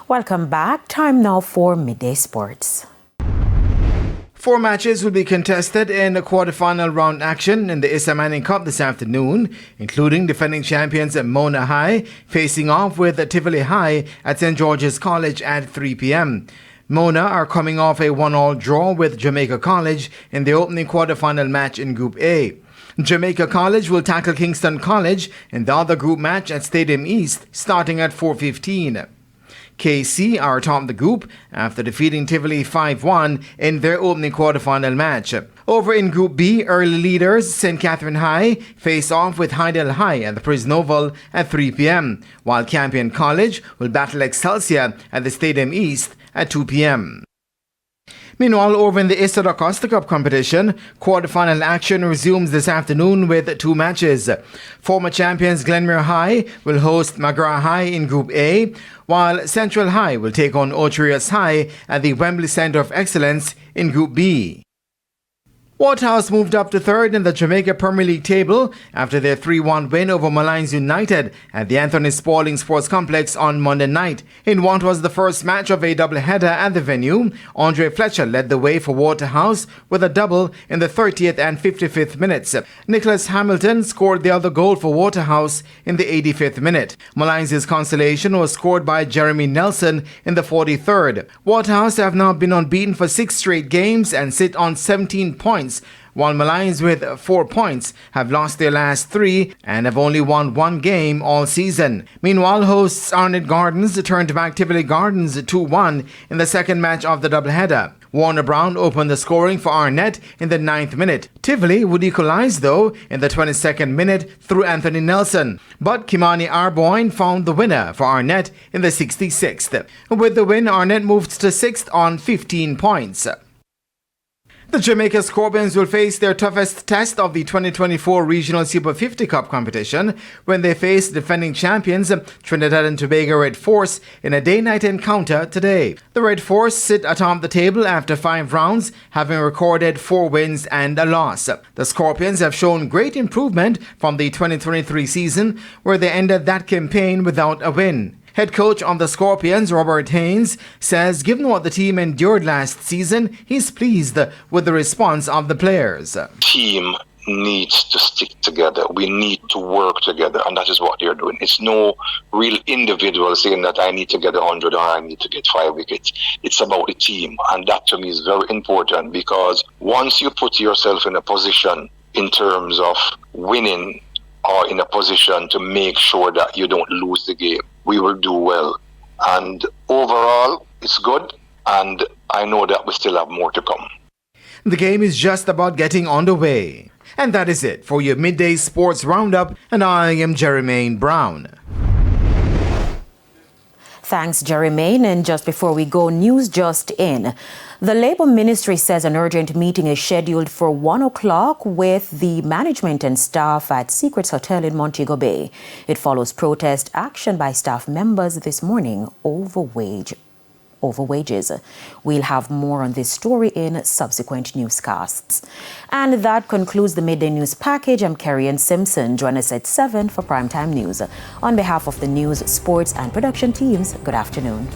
Welcome back. Time now for Midday Sports. 4 matches will be contested in the quarterfinal round action in the Issa Manning Cup this afternoon, including defending champions at Mona High facing off with Tivoli High at St. George's College at 3 p.m. Mona are coming off a 1-1 draw with Jamaica College in the opening quarterfinal match in Group A. Jamaica College will tackle Kingston College in the other group match at Stadium East starting at 4:15. KC are atop the group after defeating Tivoli 5-1 in their opening quarterfinal match. Over in Group B, early leaders St. Catherine High face off with Hydel High at the Prison Oval at 3 p.m, while Campion College will battle Excelsior at the Stadium East at 2 p.m. Meanwhile, over in the Issa Costa Cup competition, quarterfinal action resumes this afternoon with 2 matches. Former champions Glenmere High will host McGrath High in Group A, while Central High will take on Ocherius High at the Wembley Centre of Excellence in Group B. Waterhouse moved up to 3rd in the Jamaica Premier League table after their 3-1 win over Malines United at the Anthony Spaulding Sports Complex on Monday night. In what was the first match of a doubleheader at the venue, Andre Fletcher led the way for Waterhouse with a double in the 30th and 55th minutes. Nicholas Hamilton scored the other goal for Waterhouse in the 85th minute. Malines' consolation was scored by Jeremy Nelson in the 43rd. Waterhouse have now been unbeaten for 6 straight games and sit on 17 points, while Malines with 4 points have lost their last 3 and have only won 1 game all season. Meanwhile, hosts Arnett Gardens turned back Tivoli Gardens 2-1 in the second match of the doubleheader. Warner Brown opened the scoring for Arnett in the 9th minute. Tivoli would equalize though in the 22nd minute through Anthony Nelson, but Kimani Arboin found the winner for Arnett in the 66th. With the win, Arnett moved to 6th on 15 points. The Jamaica Scorpions will face their toughest test of the 2024 Regional Super 50 Cup competition when they face defending champions Trinidad and Tobago Red Force in a day-night encounter today. The Red Force sit atop the table after 5 rounds, having recorded 4 wins and a loss. The Scorpions have shown great improvement from the 2023 season, where they ended that campaign without a win. Head coach of the Scorpions, Robert Haynes, says given what the team endured last season, he's pleased with the response of the players. Team needs to stick together. We need to work together, and that is what they're doing. It's no real individual saying that I need to get 100 or I need to get 5 wickets. It's about the team, and that to me is very important, because once you put yourself in a position in terms of winning or in a position to make sure that you don't lose the game, we will do well. And overall, it's good, and I know that we still have more to come. The game is just about getting underway. And that is it for your Midday Sports Roundup, and I am Jermaine Brown. Thanks, Jermaine. And just before we go, news just in. The Labour Ministry says an urgent meeting is scheduled for 1 o'clock with the management and staff at Secrets Hotel in Montego Bay. It follows protest action by staff members this morning over wages. We'll have more on this story in subsequent newscasts. And that concludes the Midday News Package. I'm Kerry-Ann Simpson. Join us at 7 for Primetime News. On behalf of the news, sports and production teams, good afternoon.